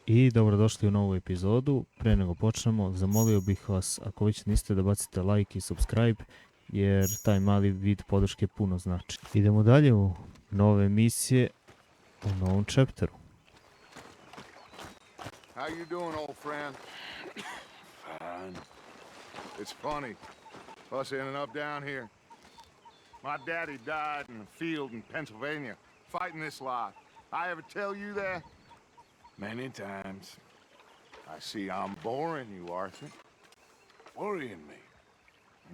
I dobrodošli u novu epizodu. Pre nego počnemo, zamolio bih vas, ako već niste, da bacite like i subscribe, jer taj mali vid podrške puno znači. Idemo dalje u nove emisije, u novom chapteru. How you doing, old friend? Fine. It's funny, us ending up down here. My daddy died in the field in Pennsylvania, fighting this lot. I ever tell you that? Many times. I see I'm boring you, Arthur. Worrying me.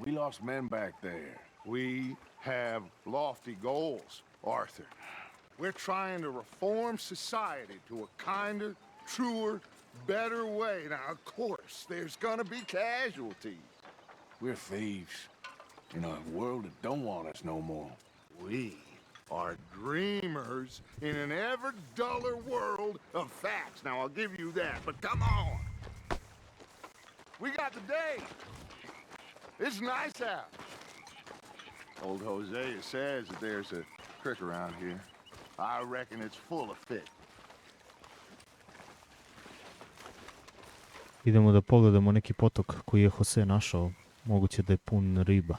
We lost men back there. We have lofty goals, Arthur. We're trying to reform society to a kinder, truer, better way. Now, of course, there's gonna be casualties. We're thieves. In a world that don't want us no more. We are dreamers in an ever duller world of facts. Now, I'll give you that, but come on. We got the day. It's nice out. Old Hosea says that there's a creek around here. I reckon it's full of fish. Idemo da pogledamo neki potok koji je Jose našao. Moguće da je pun riba.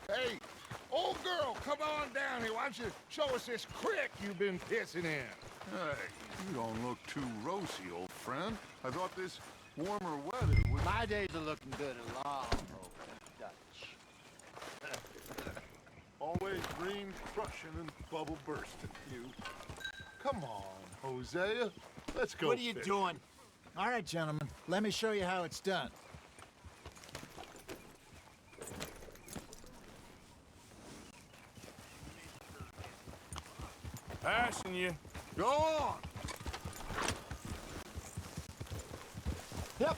Hey, old girl, come on down here. Why don't you show us this creek you've been pissing in? Hey, you don't look too rosy, old friend. I thought this warmer weather would... My days are looking good along, Dutch. Always green crushing and bubble bursting, you. Come on, Hosea. Let's go. What are you fish. doing? All right, gentlemen, let me show you how it's done. Passing you. Go on. Yep.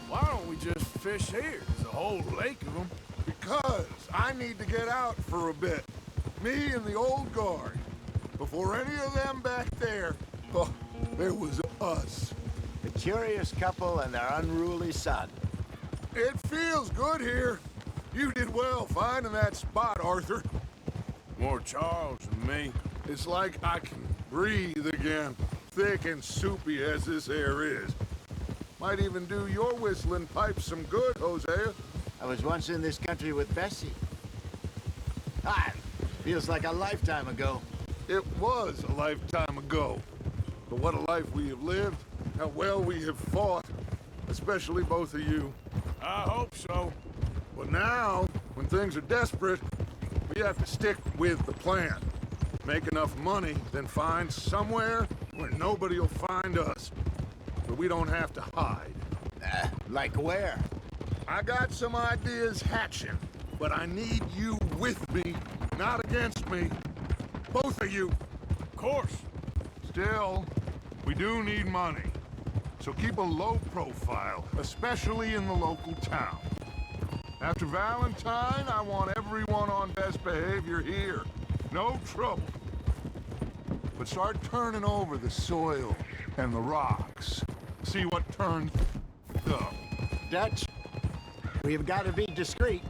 Why don't we just fish here? There's a whole lake of them. Because I need to get out for a bit. Me and the old guard. Before any of them back there, oh, there was us. The curious couple and their unruly son. It feels good here. You did well finding that spot, Arthur. More Charles than me. It's like I can breathe again, thick and soupy as this air is. Might even do your whistling pipes some good, Hosea. I was once in this country with Bessie. Ah, feels like a lifetime ago. It was a lifetime ago. But what a life we have lived, how well we have fought, especially both of you. I hope so. But now, when things are desperate, we have to stick with the plan. Make enough money, then find somewhere where nobody will find us. But we don't have to hide. Like where? I got some ideas hatching, but I need you with me, not against me. Both of you. Of course. Still, we do need money. So keep a low profile, especially in the local town. After Valentine, I want everyone on best behavior here. No trouble. But start turning over the soil and the rocks. See what turns up. Dutch, we've got to be discreet.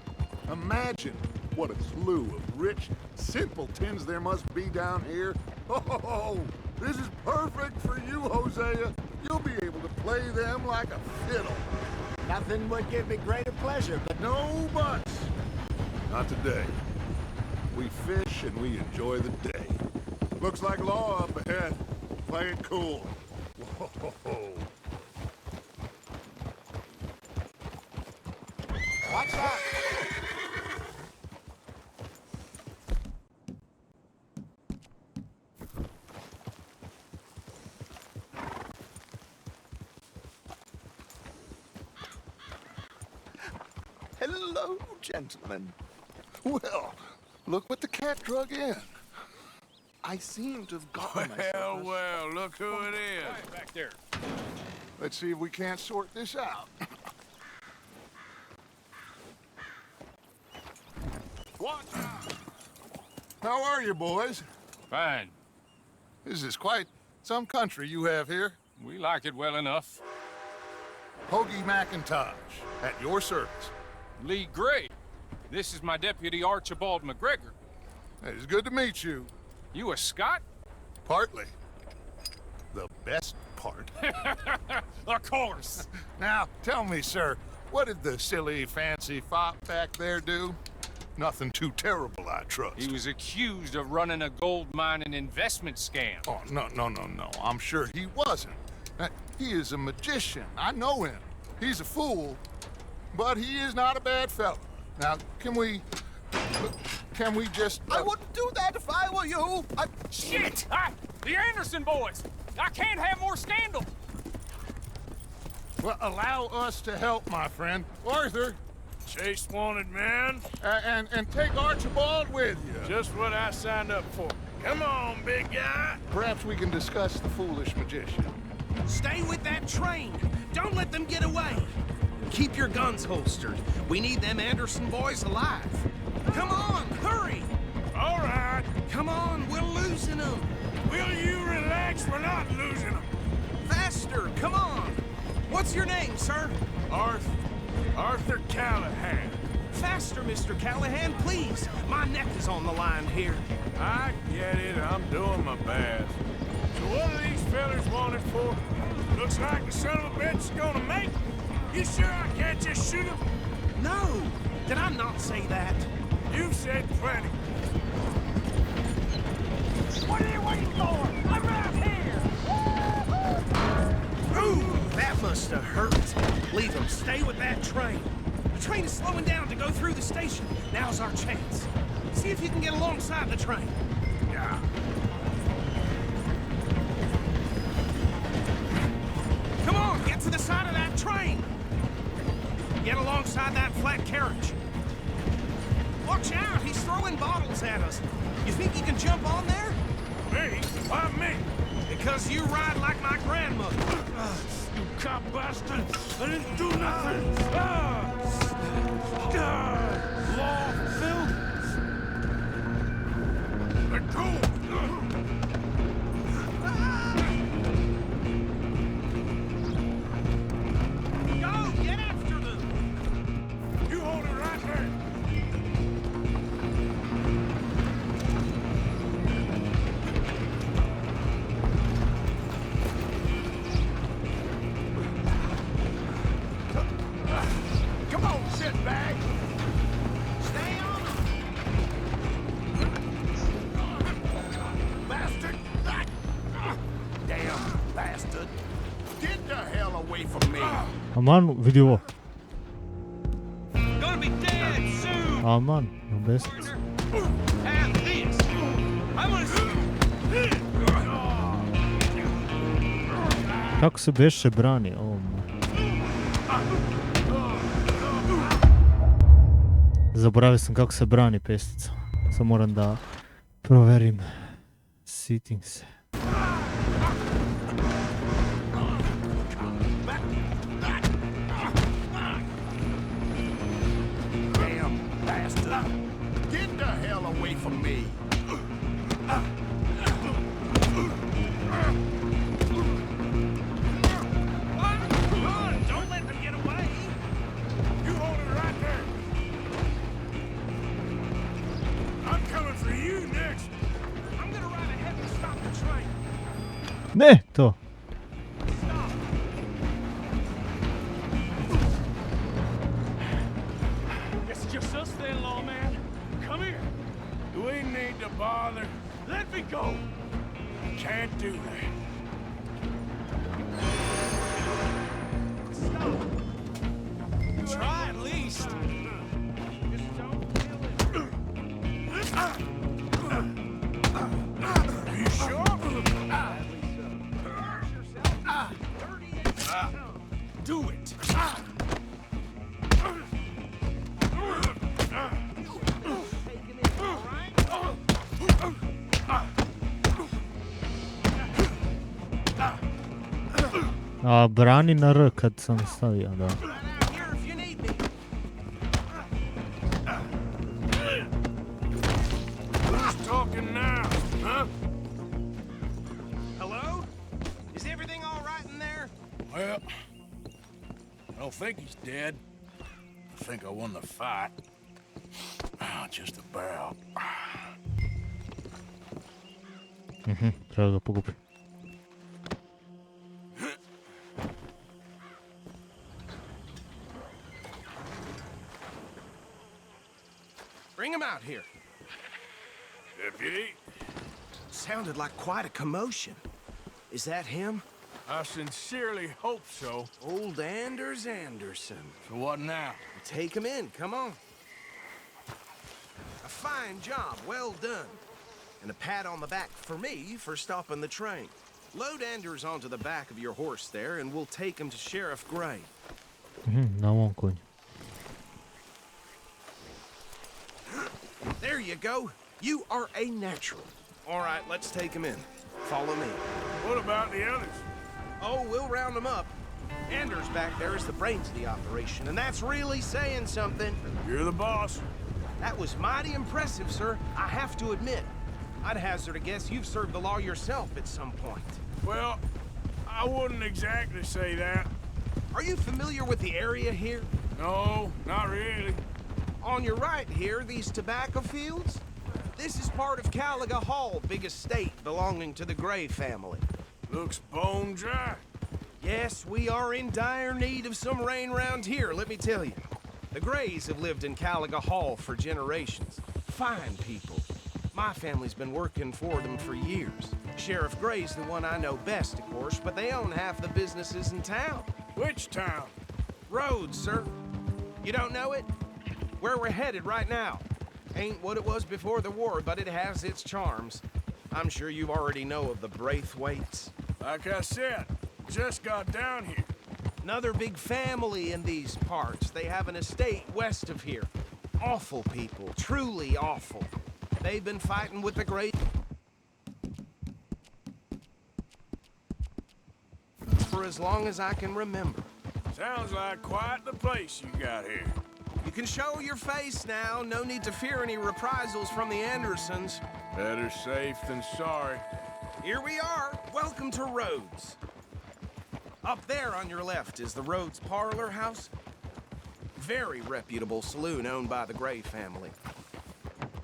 Imagine what a slew of rich simpletons there must be down here. Oh, this is perfect for you, Hosea. You'll be able to play them like a fiddle. Nothing would give me greater pleasure, but No buts. Not today. We fish and we enjoy the day. Looks like law up ahead. Play it cool. Whoa. watch out! Hello, gentlemen. Well, look what the cat drug in. I seem to have gotten myself. Well, look who it is. Back there. Let's see if we can't sort this out. Watch out! How are you, boys? Fine. This is quite some country you have here. We like it well enough. Hoagie McIntosh, at your service. Lee Gray. This is my deputy Archibald McGregor. It's good to meet you. You a Scot? Partly. The best part. Of course. Now, tell me, sir, what did the silly, fancy fop back there do? Nothing too terrible, I trust. He was accused of running a gold mining investment scam. Oh, no. I'm sure he wasn't. He is a magician. I know him. He's a fool, but he is not a bad fellow. Now, can we just... I wouldn't do that if I were you. Shit! The Anderson boys! I can't have more scandal! Well, allow us to help, my friend. Arthur, Chase wanted man. and take Archibald with you. Just what I signed up for. Come on, big guy. Perhaps we can discuss the foolish magician. Stay with that train. Don't let them get away. Keep your guns holstered. We need them Anderson boys alive. Come on, hurry. All right. Come on, we're losing them. Will you relax? We're not losing them. Faster, come on. What's your name, sir? Arthur Callahan. Faster, Mr. Callahan, please. My neck is on the line here. I get it. I'm doing my best. So what are these fellers wanted for? Looks like the son of a bitch is gonna make. You sure I can't just shoot him? No, did I not say that? You've said plenty. What are you waiting for? I'm right here! Ooh, that must have hurt. Leave them. Stay with that train. The train is slowing down to go through the station. Now's our chance. See if you can get alongside the train. Yeah. Come on, get to the side of that train. Get alongside that flat carriage. Watch out, he's throwing bottles at us. You think you can jump on there? Me? Why me? Because you ride like my grandmother. You cop bastard! I didn't do nothing! Law fulfilled? Let go! Go, get after them! You hold it right there! Come on, shitbag! Stay on them! Bastard! Damn bastard! Get the hell away from me! Aman vidi ovo. Gonna be dead soon! Aman, besnic. Have this! I'm gonna... Kako se beše brani? Zaboravio sam kako se brani pestica. Sad moram da proverim settings. Damn bastard! Get the hell away from me! Don't let them get away! You hold it right there! I'm coming for you next! I'm gonna ride ahead and stop the train. Ne, to. Stop! It's just us then, lawman. Come here. Do we need to bother? Let me go. Can't do that. Stop. Try at least. Just don't kill it. You sure? Do it. A brani na R kad sam stavio, da. Right out here if you need me. Who's talking now, huh? Hello? Is everything all right in there? Well, I don't think he's dead. I think I won the fight. Just about. Treba ga pokupi. Bring him out here. Deputy, Sounded like quite a commotion. Is that him? I sincerely hope so. Old Anders Anderson. So what now? Take him in, come on. A fine job, well done. And a pat on the back for me for stopping the train. Load Anders onto the back of your horse there, and we'll take him to Sheriff Gray. Na ovom konju. There you go. You are a natural. All right, let's take him in. Follow me. What about the others? Oh, we'll round them up. Anders back there is the brains of the operation, and that's really saying something. You're the boss. That was mighty impressive, sir. I have to admit. I'd hazard a guess you've served the law yourself at some point. Well, I wouldn't exactly say that. Are you familiar with the area here? No, not really. On your right here, these tobacco fields? This is part of Caliga Hall, big estate belonging to the Gray family. Looks bone dry. Yes, we are in dire need of some rain round here, let me tell you. The Grays have lived in Caliga Hall for generations. Fine people. My family's been working for them for years. Sheriff Gray's the one I know best, of course, but they own half the businesses in town. Which town? Rhodes, sir. You don't know it? Where we're headed right now. Ain't what it was before the war, but it has its charms. I'm sure you already know of the Braithwaites. Like I said, just got down here. Another big family in these parts. They have an estate west of here. Awful people, truly awful. They've been fighting with the Great for as long as I can remember. Sounds like quite the place you got here. You can show your face now. No need to fear any reprisals from the Andersons. Better safe than sorry. Here we are. Welcome to Rhodes. Up there on your left is the Rhodes Parlor House. Very reputable saloon owned by the Gray family.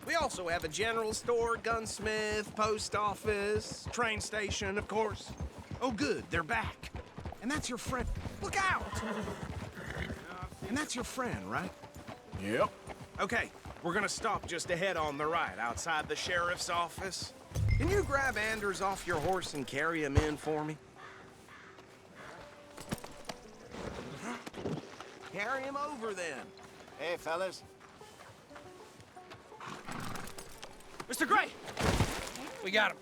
We also have a general store, gunsmith, post office, train station, of course. Oh, good, they're back. And that's your friend. Look out! And that's your friend, right? Yep. Okay, we're gonna stop just ahead on the right, outside the sheriff's office. Can you grab Anders off your horse and carry him in for me? Carry him over, then. Hey, fellas. Mr. Gray! We got him.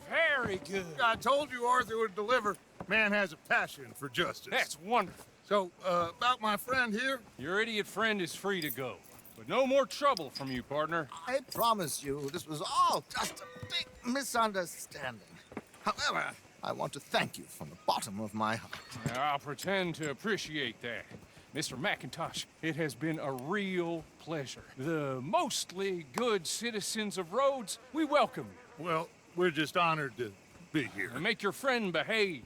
Very good. I told you Arthur would deliver. Man has a passion for justice. That's wonderful. So, about my friend here? Your idiot friend is free to go. But no more trouble from you, partner. I promise you, this was all just a big misunderstanding. However, I want to thank you from the bottom of my heart. I'll pretend to appreciate that. Mr. McIntosh, it has been a real pleasure. The mostly good citizens of Rhodes, we welcome you. Well, we're just honored to be here. And make your friend behave.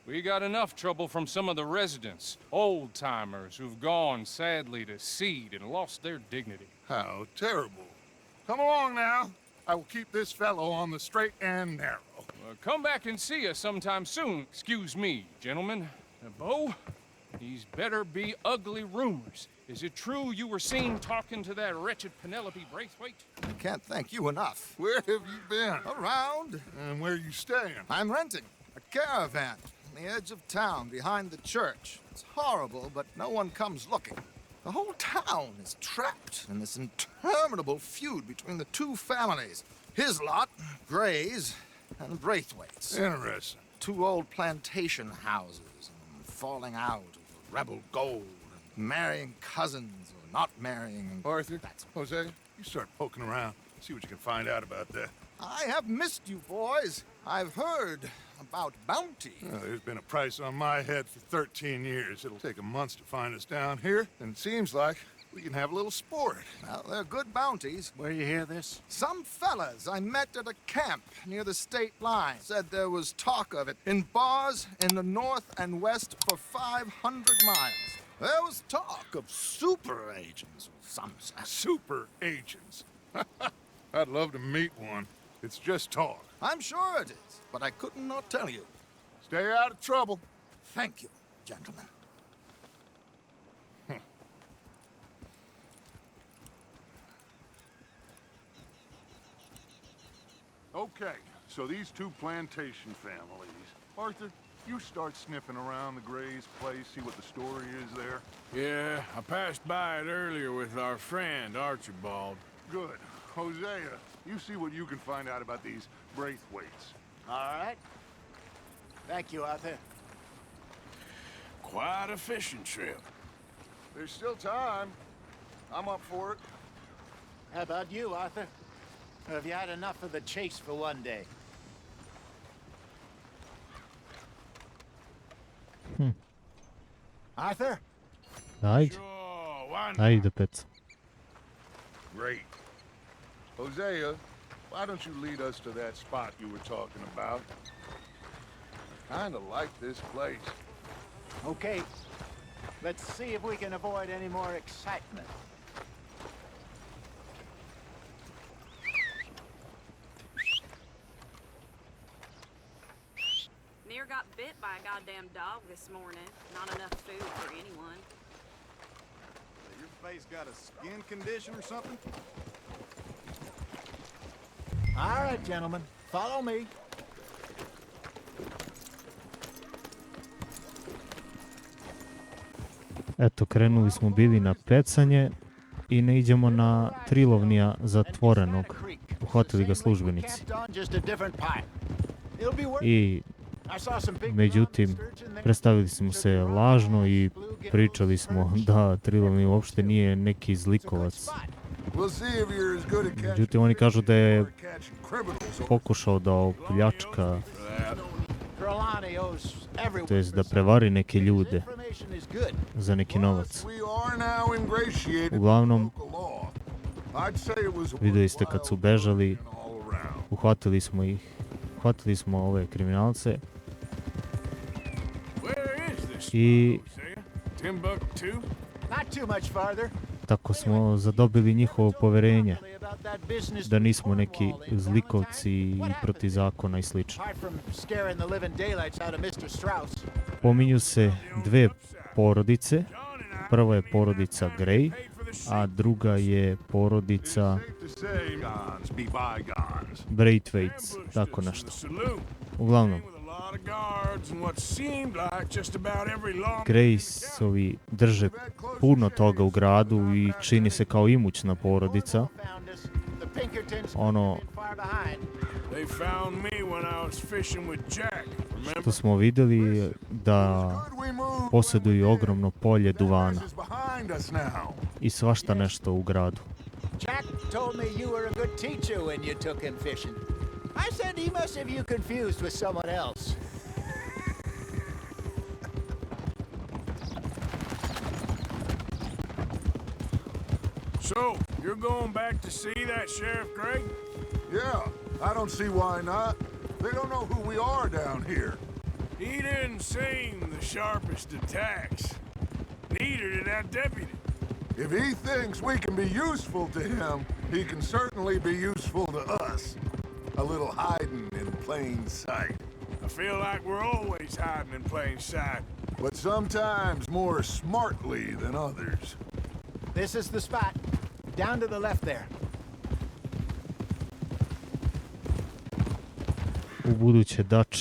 We got enough trouble from some of the residents, old-timers who've gone, sadly, to seed and lost their dignity. How terrible. Come along now. I will keep this fellow on the straight and narrow. Come back and see us sometime soon. Excuse me, gentlemen. Bo, these better be ugly rumors. Is it true you were seen talking to that wretched Penelope Braithwaite? I can't thank you enough. Where have you been? Around, And where are you staying? I'm renting a caravan on the edge of town behind the church. It's horrible, but no one comes looking. The whole town is trapped in this interminable feud between the two families. His lot, Gray's, and Braithwaite's. Interesting. Two old plantation houses, and falling out over rebel gold, and marrying cousins or not marrying. And Arthur, Jose, you start poking around. See what you can find out about that. I have missed you, boys. I've heard about bounty. There's been a price on my head for 13 years. It'll take a month to find us down here, and it seems like we can have a little sport. Well, they're good bounties. Where you hear this? Some fellas I met at a camp near the state line said there was talk of it in bars in the north and west for 500 miles. There was talk of super agents or some such. Super agents. I'd love to meet one. It's just talk. I'm sure it is, but I couldn't not tell you. Stay out of trouble. Thank you, gentlemen. Okay, so these two plantation families. Arthur, you start sniffing around the Gray's place, see what the story is there. Yeah, I passed by it earlier with our friend, Archibald. Good. Hosea, you see what you can find out about these Braithwaites. All right. Thank you, Arthur. Quite a fishing trip. There's still time. I'm up for it. How about you, Arthur? Or have you had enough of the chase for one day? Arthur? Ajde, Sure, why not? ajde pec. Great. Hosea, why don't you lead us to that spot you were talking about? Kinda like this place. Okay. Let's see if we can avoid any more excitement. Near got bit by a goddamn dog this morning. Not enough food for anyone. Your face got a skin condition or something? All right, gentlemen. Follow me. Eto, krenuli smo bili na pecanje i ne idemo na trilovnija zatvorenog. Uhvatili ga službenici. I međutim, predstavili smo se lažno i pričali smo da trilovni uopšte nije neki zlikovac. Međutim, oni kažu da je pokušao da opljačka, to jest da prevari neke ljude za neki novac. Uglavnom, vidjeli ste kad su bežali, uhvatili smo ih, uhvatili smo ove kriminalce i tako smo zadobili njihovo poverenje da nismo neki zlikovci i protiv zakona i slično. Pominju se dve porodice. Prva je porodica Gray, a druga je porodica Braithwaites, tako nešto. Uglavnom, Graysovi drže puno toga u gradu i čini se kao imućna porodica. Ono što smo vidjeli da posjeduju ogromno polje duvana i svašta nešto u gradu. Jack told me you were a good teacher when you took him fishing. I said he must have you confused with someone else. So, you're going back to see that Sheriff Gray? Yeah, I don't see why not. They don't know who we are down here. He didn't seem the sharpest attacks. Neither did that deputy. If he thinks we can be useful to him, he can certainly be useful to us. A little hiding in plain sight. I feel like we're always hiding in plain sight. But sometimes more smartly than others. This is the spot. Down to the left there. U buduće Dutch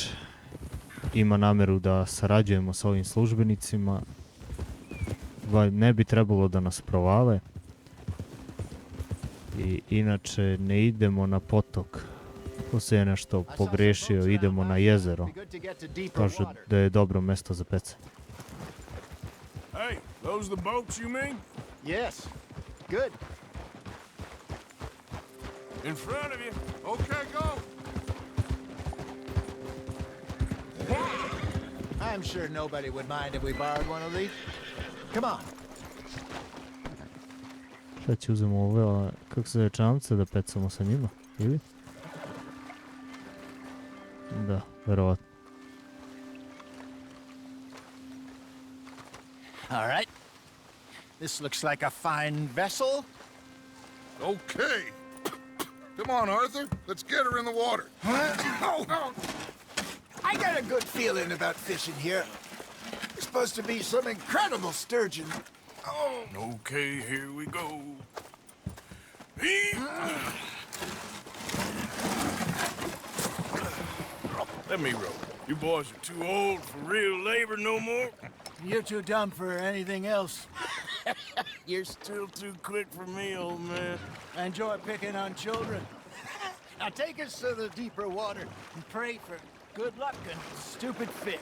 ima nameru da sarađujemo s ovim službenicima. Ne bi trebalo da nas provale. I inače ne idemo na potok. Ko se je nešto pogrešio, idemo na jezero. Kaže da je dobro mesto za pecanje. Hey, those the boats you mean? Yes. Good. In front of you. Okay, go! I'm sure nobody would mind if we borrowed one of these. Come on. Šta će uzemo ove, kako se zove, čamce da pecamo sa njima, ili? Da, verovatno. All right. This looks like a fine vessel. Okay. Come on, Arthur. Let's get her in the water. Oh, I got a good feeling about fishing here. There's supposed to be some incredible sturgeon. Oh. Okay, here we go. Let me row. You boys are too old for real labor no more. You're too dumb for anything else. You're still too quick for me, old man. I enjoy picking on children. Now take us to the deeper water and pray for good luck and stupid fish.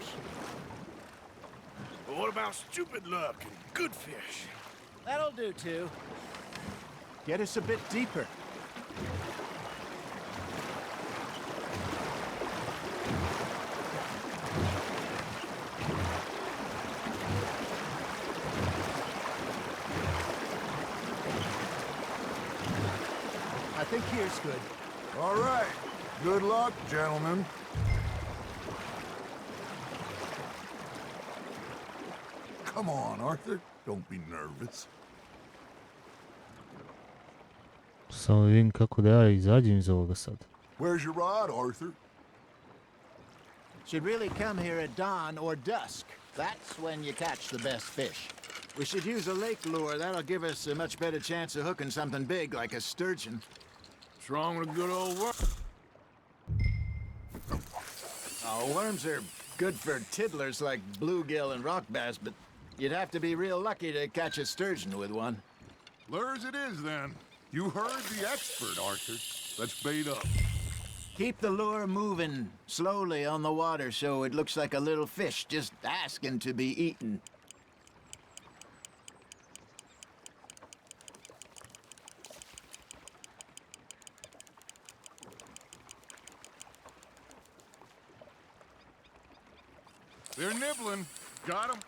But what about stupid luck and good fish? That'll do, too. Get us a bit deeper. I think here's good. All right. Good luck, gentlemen. Come on, Arthur. Don't be nervous. Samo vidim kako da ja izađem iz ovoga sad. Where's your rod, Arthur? Should really come here at dawn or dusk. That's when you catch the best fish. We should use a lake lure. That'll give us a much better chance of hooking something big like a sturgeon. What's wrong with a good old worm? Oh, worms are good for tiddlers like bluegill and rock bass, but you'd have to be real lucky to catch a sturgeon with one. Lures it is, then. You heard the expert, Arthur. Let's bait up. Keep the lure moving slowly on the water so it looks like a little fish just asking to be eaten. They're nibbling. Got 'em.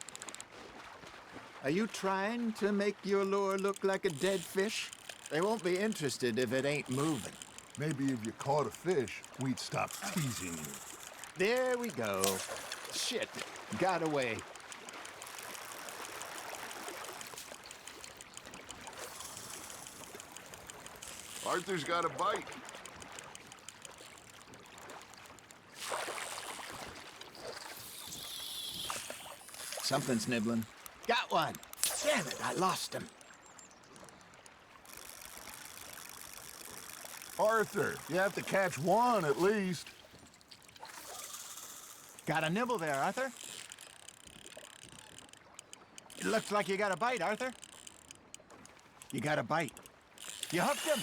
Are you trying to make your lure look like a dead fish? They won't be interested if it ain't moving. Maybe if you caught a fish, we'd stop teasing you. There we go. Shit, got away. Arthur's got a bite. Something's nibbling. Got one. Damn it, I lost him. Arthur, you have to catch one at least. Got a nibble there, Arthur. It looks like you got a bite, Arthur. You got a bite. You hooked him.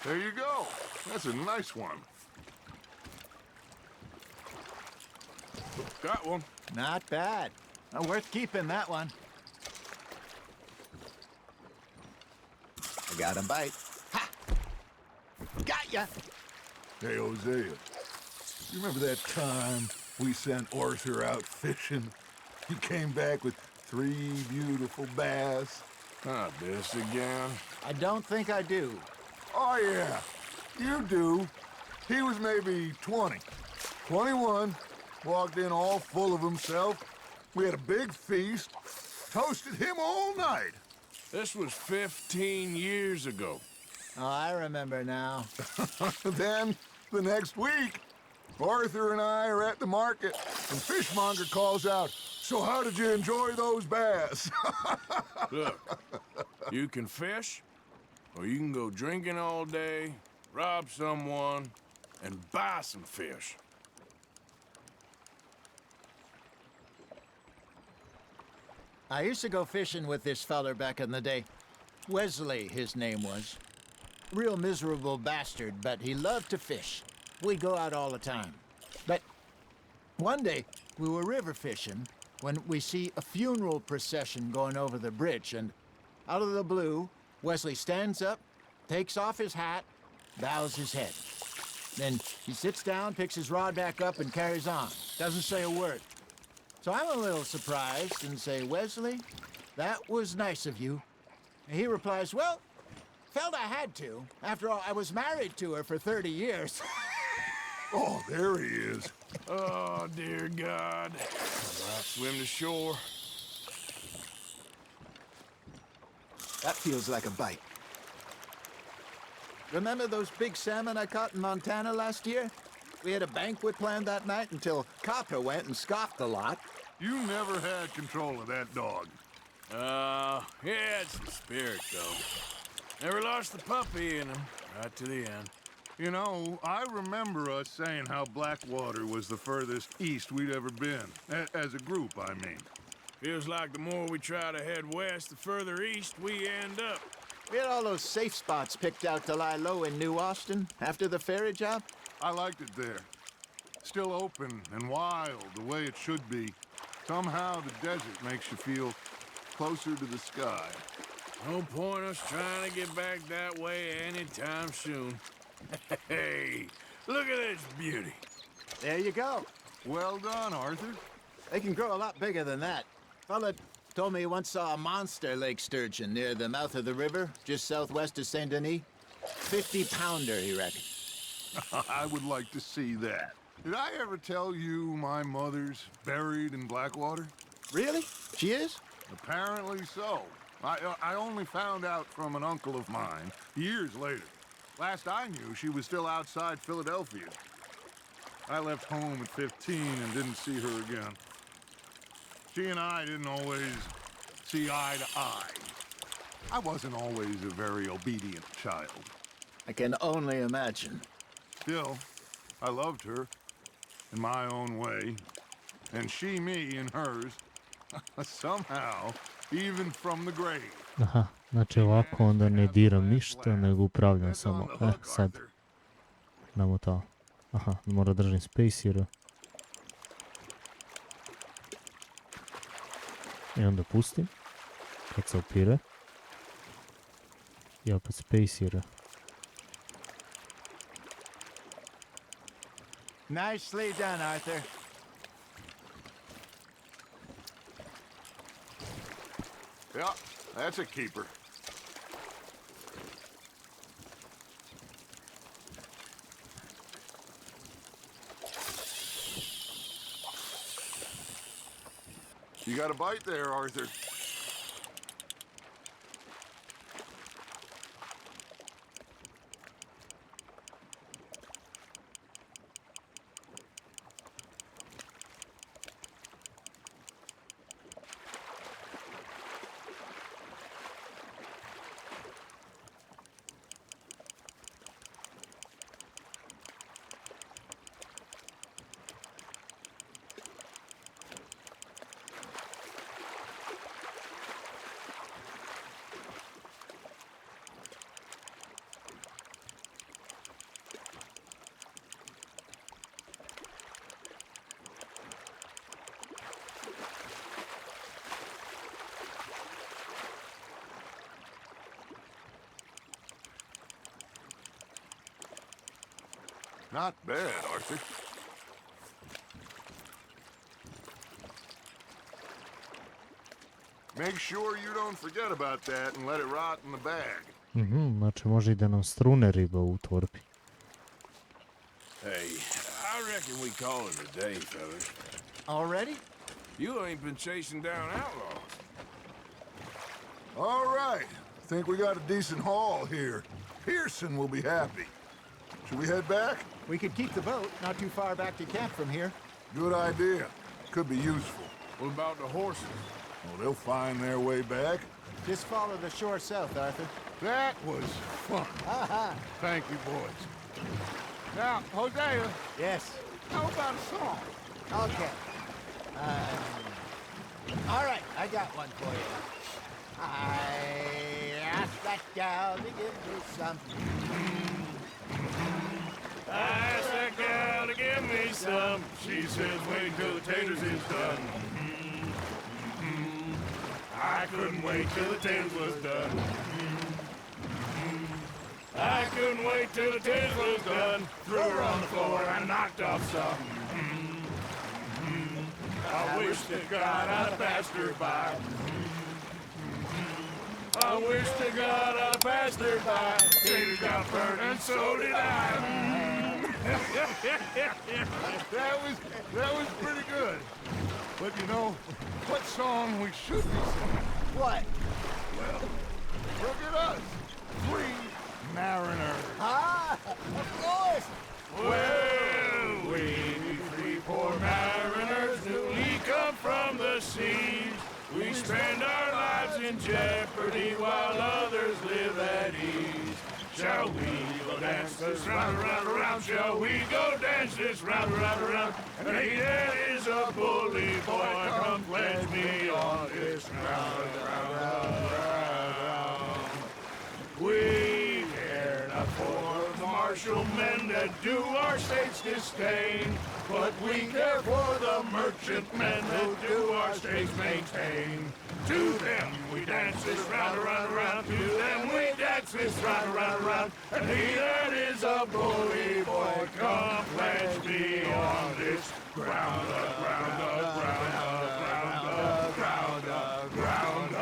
There you go. That's a nice one. Got one. Not bad. Worth keeping, that one. I got a bite. Ha! Got ya! Hey, Hosea. You remember that time we sent Arthur out fishing? He came back with 3 beautiful bass. Not this again. I don't think I do. Oh, yeah. You do. He was maybe 20. 21. Walked in all full of himself. We had a big feast. Toasted him all night. This was 15 years ago. Oh, I remember now. Then, the next week, Arthur and I are at the market, and Fishmonger calls out, "So how did you enjoy those bass?" Look, you can fish, or you can go drinking all day, rob someone, and buy some fish. I used to go fishing with this feller back in the day. Wesley, his name was. Real miserable bastard, but he loved to fish. We'd go out all the time. But one day, we were river fishing when we see a funeral procession going over the bridge, and out of the blue, Wesley stands up, takes off his hat, bows his head. Then he sits down, picks his rod back up, and carries on. Doesn't say a word. So I'm a little surprised and say, "Wesley, that was nice of you." And he replies, "Well, Felt I had to. After all, I was married to her for 30 years. Oh, there he is. Oh, dear God. I'll swim to shore. That feels like a bite. Remember those big salmon I caught in Montana last year? We had a banquet planned that night until Copper went and scoffed a lot. You never had control of that dog. Yeah, it's the spirit, though. Never lost the puppy in him, right to the end. You know, I remember us saying how Blackwater was the furthest east we'd ever been. As a group, I mean. Feels like the more we try to head west, the further east we end up. We had all those safe spots picked out to lie low in New Austin after the ferry job. I liked it there. Still open and wild, the way it should be. Somehow the desert makes you feel closer to the sky. No point us trying to get back that way anytime soon. Hey, look at this beauty. There you go. Well done, Arthur. They can grow a lot bigger than that. Fella told me he once saw a monster lake sturgeon near the mouth of the river, just southwest of Saint Denis. 50-pounder, he reckoned. I would like to see that. Did I ever tell you my mother's buried in Blackwater? Really? She is? Apparently so. I only found out from an uncle of mine years later. Last I knew, she was still outside Philadelphia. I left home at 15 and didn't see her again. She and I didn't always see eye to eye. I wasn't always a very obedient child. I can only imagine. Still, I loved her in my own way, and she me in hers, somehow, even from the grave. Aha, znači ovako onda ne diram ništa, nego upravljam samo. Sad. Damo to. Aha, mora držim space jer... I onda pustim. Kad se opire. I opet space jer... Nicely done, Arthur. Yeah, that's a keeper. You got a bite there, Arthur. Not bad, Arthur. Make sure you don't forget about that and let it rot in the bag. Znači može i da nam strune riba u torbi. Hey, I reckon we call it a day, fellas. Already? You ain't been chasing down outlaws. All right. Think we got a decent haul here. Pearson will be happy. Should we head back? We could keep the boat not too far back to camp from here. Good idea. Could be useful. What about the horses? Well, they'll find their way back. Just follow the shore south, Arthur. That was fun. Thank you, boys. Now, Hosea, Yes. how about a song? Okay. All right, I got one for you. I asked that gal to give me some. I asked that gal to give me some. She says wait till the taters is done. I couldn't wait till the taters was done. I couldn't wait till the taters was done. Threw her on the floor and knocked off some. I wish to God I'd passed her by. I wish to God I passed her by. Baby got burned and so did I. That was pretty good. But you know, what song we should be singing? What? Well, look at us. 3 mariners. Ah, of course. Well, we 3 poor mariners newly come from the seas. We spend our lives in jeopardy while others live at ease. Shall we go dance this round, around, around? Shall we go dance this round, around, around? And he that is a bully boy, come pledge me on this round, round, round. We care not for the martial men that do our state's disdain, but we care for the merchant men who do our states maintain. To them we dance this round, around, around. To them we dance this round, around, around. And he that is a bully boy, come pledge me on this ground, ground, ground, ground, ground, ground, ground.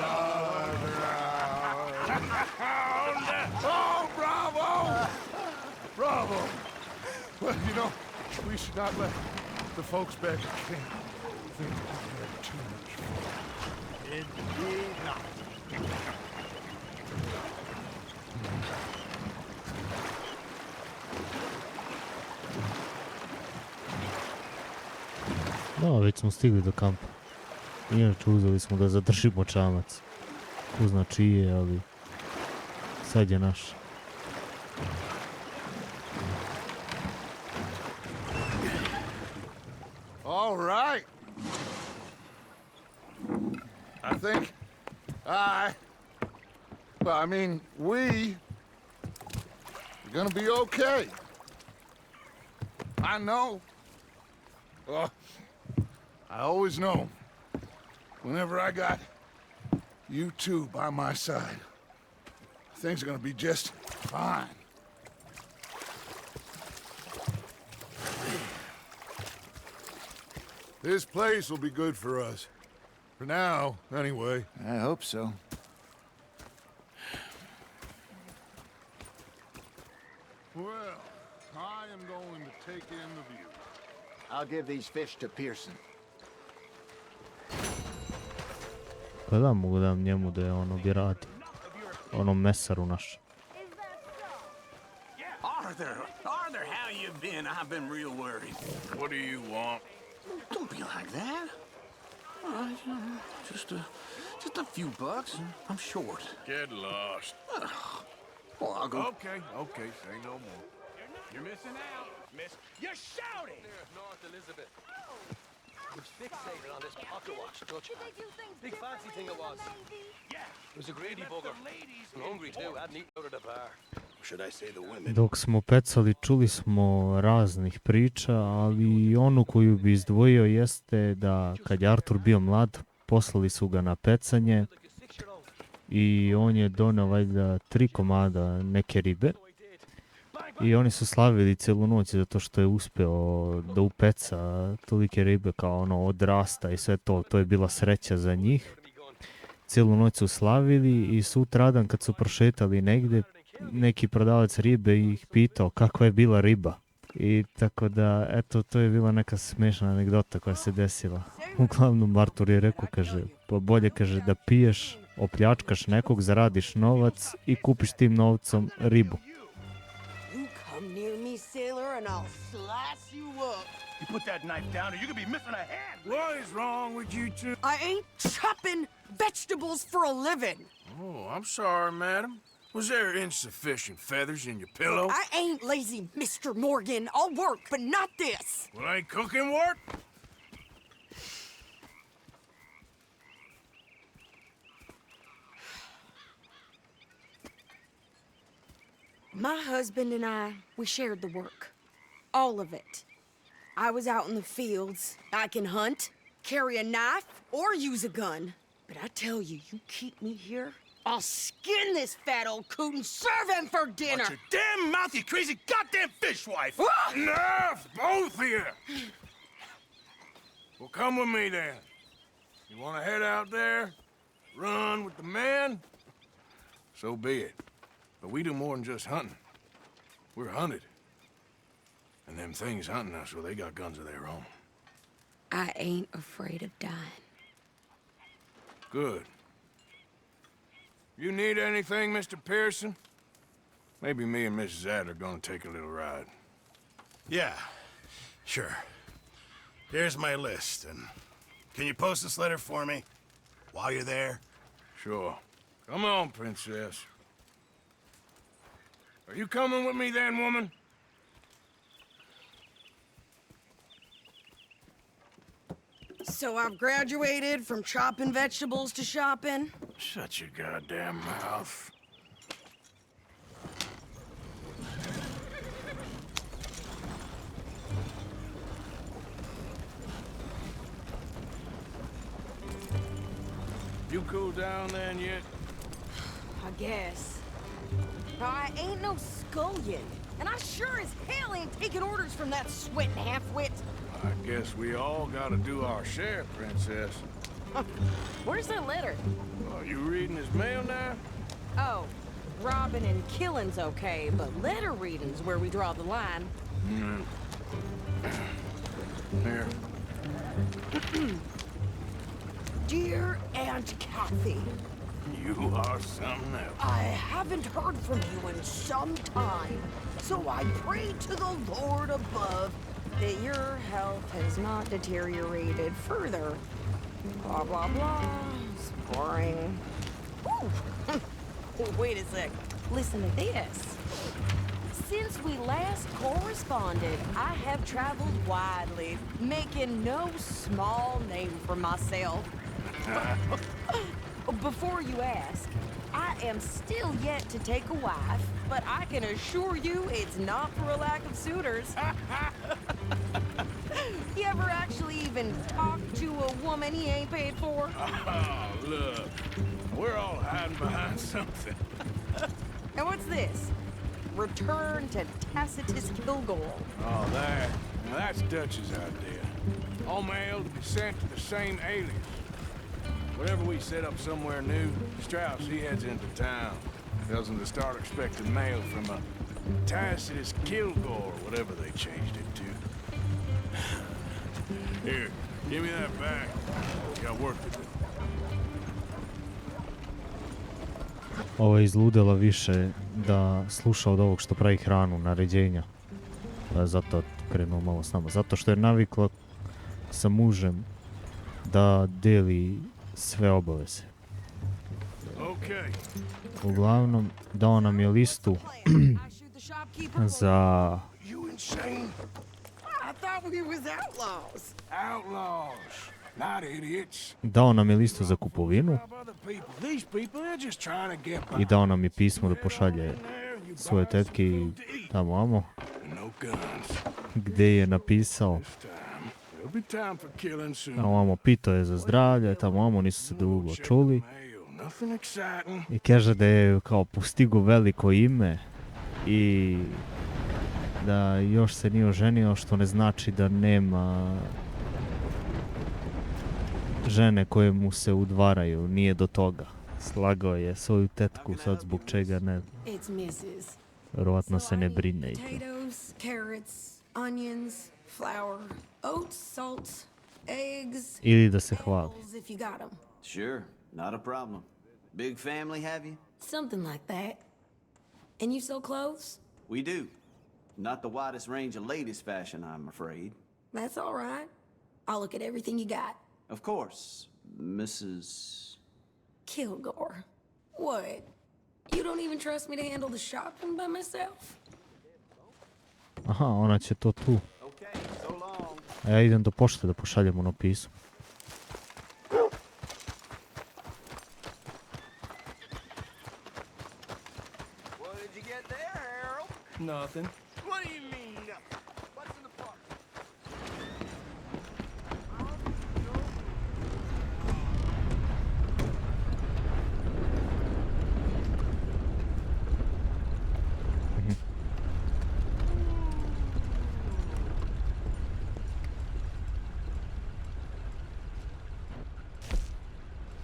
Oh, bravo! Bravo! Well, you know, we should not let the folks back at camp think we had too much fun. Indeed not. Da, već smo stigli do kampa. Inače uzeli smo da zadržimo čamac. Ko zna čiji je, ali sad je naš. All right. I think we are gonna be okay. I know. I always know. Whenever I got you two by my side, things are gonna be just fine. This place will be good for us. For now, anyway. I hope so. Well, I am going to take in the view. I'll give these fish to Pearson. Pa da, mogu dam njemu da je ono bi radi. Onom mesaru našem. Arthur, how you been? I've been real worried. What do you want? Don't be like that. All right, just a few bucks. I'm short. Get lost. Well, I'll go. Okay, say no more. You're missing out, miss. You're shouting! There, North Elizabeth. I was fixated on this pocket watch, Dutch man. Big fancy thing it was. Yeah. It was a greedy bugger. And hungry too, hadn't eaten out of the bar. Should I say the women? Dok smo pecali, čuli smo raznih priča, ali onu koju bi izdvojio jeste da kad je Arthur bio mlad, poslali su ga na pecanje i on je donao valjda 3 komada neke ribe i oni su slavili cijelu noć zato što je uspeo da upeca tolike ribe kao ono odrasta i sve to. To je bila sreća za njih. Cijelu noć su slavili i sutradan kad su prošetali negdje, neki prodavac ribe ih pitao kakva je bila riba. I tako da, eto, to je bila neka smešna anegdota koja se desila. Uglavnom, Arthur je rekao, kaže, pa bolje, kaže, da piješ, opljačkaš nekog, zaradiš novac i kupiš tim novcom ribu. You come near me, sailor, and I'll slice you up. You put that knife down or you're gonna be missing a hand. What is wrong with you two? I ain't chopping vegetables for a living. Oh, I'm sorry, madam. Was there insufficient feathers in your pillow? I ain't lazy, Mr. Morgan. I'll work, but not this. Well, ain't cooking work? My husband and we shared the work. All of it. I was out in the fields. I can hunt, carry a knife, or use a gun. But I tell you, you keep me here, I'll skin this fat old coot and serve him for dinner. Watch your damn mouth, you crazy goddamn fishwife! Ah! Enough, both of you! Well, come with me then. You want to head out there, run with the men, so be it. But we do more than just hunting. We're hunted. And them things hunting us, well, they got guns of their own. I ain't afraid of dying. Good. You need anything, Mr. Pearson? Maybe me and Mrs. Adler are gonna take a little ride. Yeah, sure. Here's my list, and can you post this letter for me while you're there? Sure. Come on, Princess. Are you coming with me then, woman? So I've graduated from chopping vegetables to shopping. Shut your goddamn mouth. You cooled down then yet? I guess. I ain't no scullion, and I sure as hell ain't taking orders from that sweating half-wit. I guess we all gotta do our share, Princess. Where's that letter? Are you reading his mail now? Oh, robbing and killing's okay, but letter reading's where we draw the line. Here. Dear Aunt Kathy, You are something else. I haven't heard from you in some time, so I pray to the Lord above that your health has not deteriorated further. Blah, blah, blah. It's boring. Ooh. Wait a sec. Listen to this. Since we last corresponded, I have traveled widely, making no small name for myself. Before you ask, I am still yet to take a wife, but I can assure you it's not for a lack of suitors. You ever actually even talk to a woman he ain't paid for? Oh, look. We're all hiding behind something. And what's this? Return to Tacitus Kilgore. Oh, that. Now that's Dutch's idea. All mail to be sent to the same alias. Whenever we set up somewhere new, Strauss, he heads into town. Tells him to start expecting mail from a Tacitus Kilgore, whatever they changed it to. Here, give me that back. Got work to do. Ovo je izludela više da sluša od ovog što pravi hranu, naređenja. Zato krenuo malo s nama. Zato što je navikla sa mužem da deli sve obaveze. Uglavnom, dao nam je listu za... Dao nam je listu za kupovinu i dao nam je pismo da pošalje svoje tetki tamo amo, gdje je napisao tamo amo, pitao je za zdravlje, tamo amo, nisu se dugo čuli i kaže da je kao postigo veliko ime i da još se nije oženio, što ne znači da nema žene koje mu se udvaraju, nije do toga. Slagao je svoju tetku, sad zbog čega ne. Vjerovatno se ne brine i to. Ili da se hvali. Sure, not a problem. Big family, have you? Something like that. And you sell clothes? We do. Not the widest range of ladies' fashion, I'm afraid. That's all right. I'll look at everything you got. Of course, Mrs. Kilgore. What? You don't even trust me to handle the shopping by myself? Aha, ona će to tu. A ja idem do pošte da pošaljem ono pismo. What did you get there, Harold? Nothing. What do you mean? What's in the park?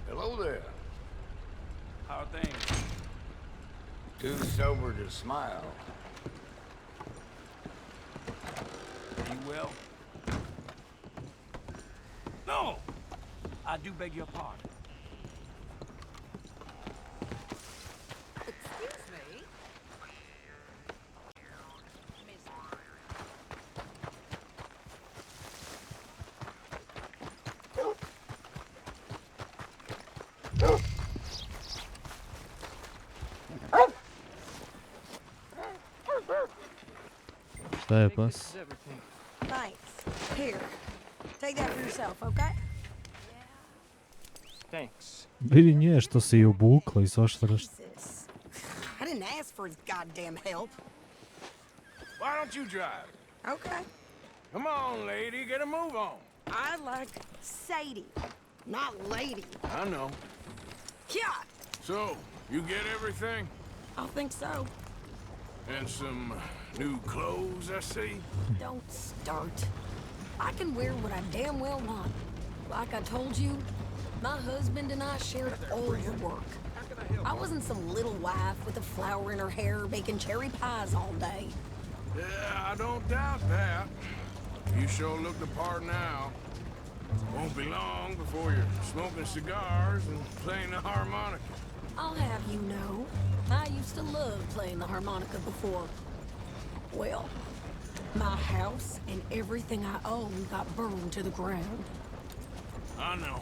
Hello there. How are things? Too sober to smile. You will? No! I do beg your pardon. Excuse me? Šta je pas? Thanks. Here. Take that for yourself, okay? Thanks. Vidi nje što se i obukla i svašta nešto. Jesus. I didn't ask for his goddamn help. Why don't you drive? Okay. Come on, lady, get a move on. I like Sadie, not lady. I know. Yeah, So, you get everything? I think so. And some new clothes, I see? Don't start. I can wear what I damn well want. Like I told you, my husband and I shared all the work. I wasn't some little wife with a flower in her hair making cherry pies all day. Yeah, I don't doubt that. You sure look the part now. Won't be long before you're smoking cigars and playing the harmonica. I'll have you know, I used to love playing the harmonica before. Well, my house and everything I own got burned to the ground. I know.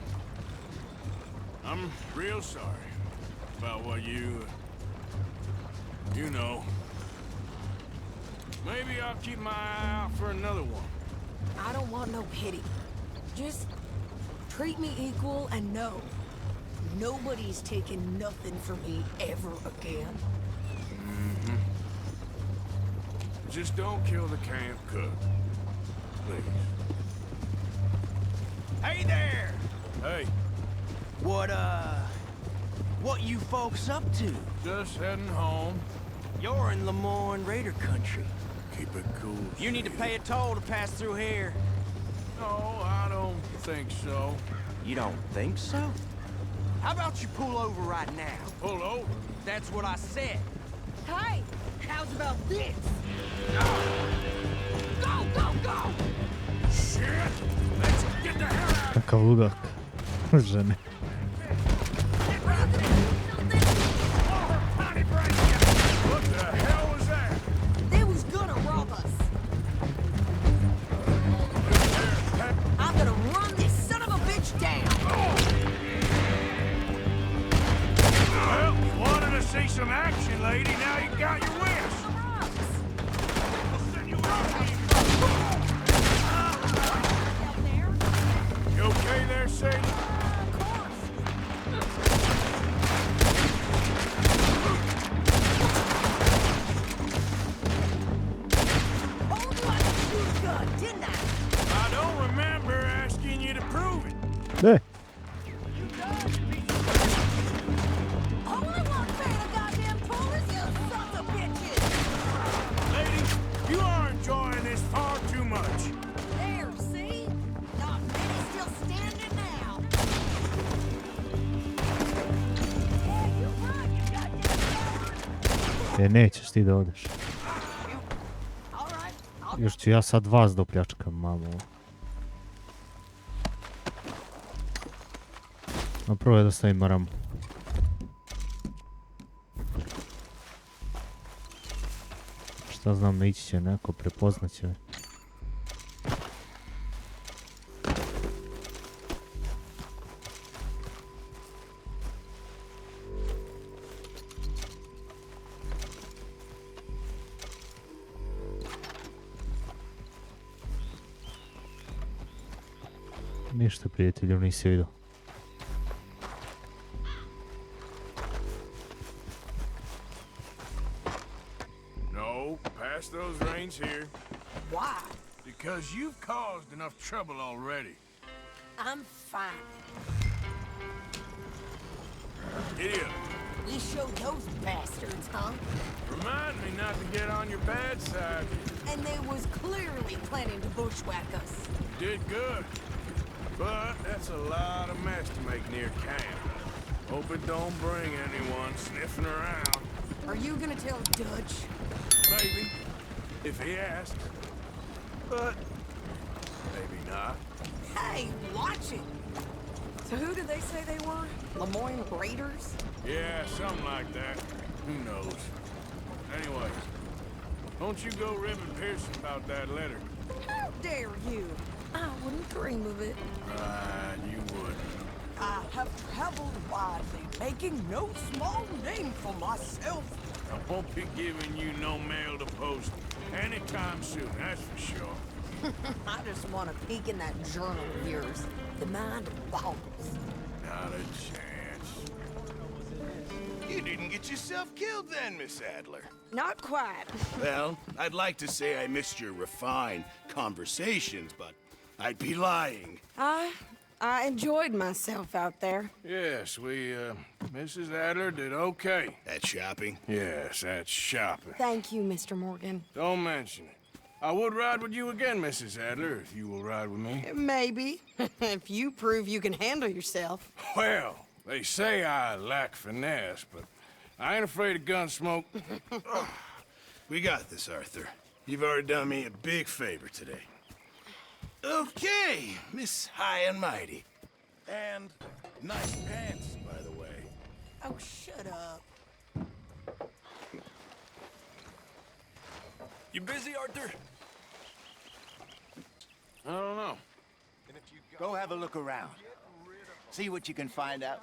I'm real sorry about what you know. Maybe I'll keep my eye out for another one. I don't want no pity. Just treat me equal and know nobody's taking nothing from me ever again. Mm-hmm. Just don't kill the camp cook. Please. Hey there! Hey, What you folks up to? just heading home. You're in Lemoyne Raider country. Keep it cool. You need to pay a toll to pass through here. No, I don't think so. You don't think so? How about you pull over right now? Pull over. That's what I said. Hey, how's about this? Go, go, go! Shit! Let's get the hell out! Kakav ludak. Žene. What the hell was that? They was gonna rob us. I'm gonna run this son of a bitch down. Well, you wanted to see some action, lady. Now you got your wish. I'll send you out. You okay there, Sadie? I don't remember asking you to prove it. Ne? Lady, you are enjoying this far too much. There, see? Not many still standing now. Yeah, you're right, you goddamn Nećeš ti da odeš. All right, Još ću ja sad vas da opljačkam, mamo. No prvo je da stavim maramu. Šta znam, naići će neko, prepoznat će me. Ništa, prijatelju, nisi vidio. No, pass those reins here. Why? Because you've caused enough trouble already. I'm fine. Giddy up. We showed those bastards, huh? Remind me not to get on your bad side. And they was clearly planning to bushwhack us. Did good. But that's a lot of mess to make near camp. Hope it don't bring anyone sniffing around. Are you gonna tell Dutch? Maybe, if he asks. But maybe not. Hey, watch it! So who did they say they were? Lemoyne Raiders? Yeah, something like that. Who knows? Anyway, don't you go ribbing Pearson about that letter. How dare you? I wouldn't dream of it. You would. I have traveled widely, making no small name for myself. I won't be giving you no mail to post anytime soon, that's for sure. I just want to peek in that journal of yours. The mind boggles. Not a chance. You didn't get yourself killed then, Miss Adler. Not quite. Well, I'd like to say I missed your refined conversations, but I'd be lying. I enjoyed myself out there. Yes, Mrs. Adler did okay. At shopping? Yes, that's shopping. Thank you, Mr. Morgan. Don't mention it. I would ride with you again, Mrs. Adler, if you will ride with me. Maybe. If you prove you can handle yourself. Well, they say I lack finesse, but I ain't afraid of gun smoke. We got this, Arthur. You've already done me a big favor today. Okay, Miss High and Mighty. And nice pants, by the way. Oh, shut up. You busy, Arthur? I don't know. Go have a look around. See what you can find out.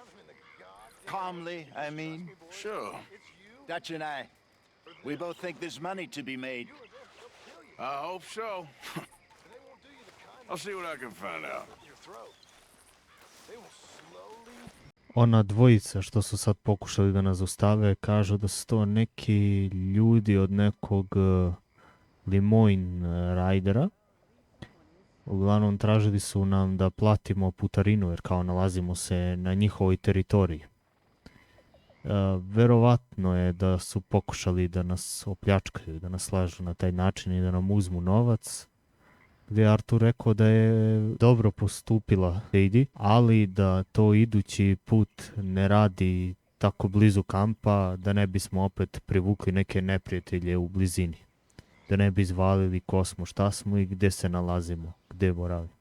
Calmly, I mean. Sure. Dutch and I, we both think there's money to be made. I hope so. I'll see what I can find out. Ona dvojica što su sad pokušali da nas zaustave kažu da su to neki ljudi od nekog Lemoyne Raidera. Uglavnom tražili su nam da platimo putarinu jer kao nalazimo se na njihovoj teritoriji. Verovatno je da su pokušali da nas opljačkaju, da nas slažu na taj način i da nam uzmu novac. Gdje je Artur rekao da je dobro postupila Heidi, ali da to idući put ne radi tako blizu kampa, da ne bismo opet privukli neke neprijatelje u blizini. Da ne bi izvalili ko smo, šta smo i gdje se nalazimo, gdje boravimo.